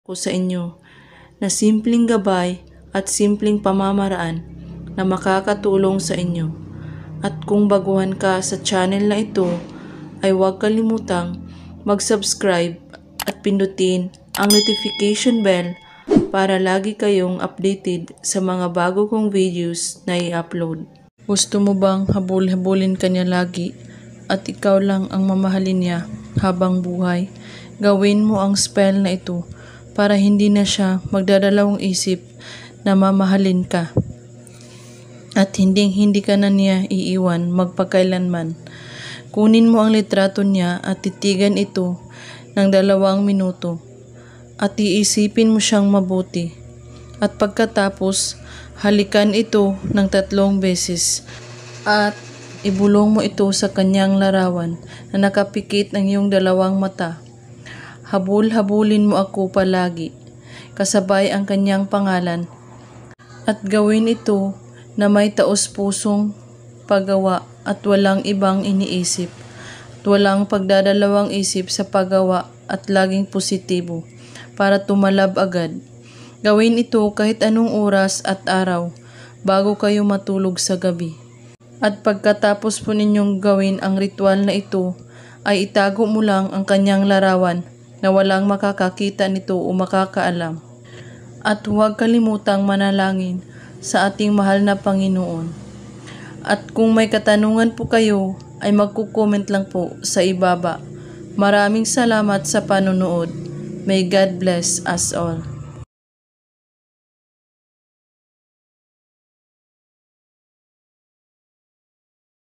ko sa inyo na simpleng gabay at simpleng pamamaraan na makakatulong sa inyo. At kung baguhan ka sa channel na ito, ay huwag kalimutang mag-subscribe at pindutin ang notification bell para lagi kayong updated sa mga bago kong videos na i-upload. Gusto mo bang habul-habulin ka niya lagi at ikaw lang ang mamahalin niya habang buhay? Gawin mo ang spell na ito para hindi na siya magdadalawang isip na mamahalin ka. At hindi ka na niya iiwan magpakailanman. Kunin mo ang litrato niya at titigan ito ng 2 minuto. At iisipin mo siyang mabuti. At pagkatapos, halikan ito ng 3 beses. At ibulong mo ito sa kanyang larawan na nakapikit ng iyong 2 mata. Habul-habulin mo ako palagi, kasabay ang kanyang pangalan. At gawin ito na may taos-pusong paggawa at walang ibang iniisip. At walang pagdadalawang isip sa paggawa at laging positibo para tumalab agad. Gawin ito kahit anong oras at araw bago kayo matulog sa gabi. At pagkatapos po ninyong gawin ang ritual na ito, ay itago mo lang ang kanyang larawan na walang makakakita nito o makakaalam. At huwag kalimutang manalangin sa ating mahal na Panginoon. At kung may katanungan po kayo, ay magko-comment lang po sa ibaba. Maraming salamat sa panonood. May God bless us all.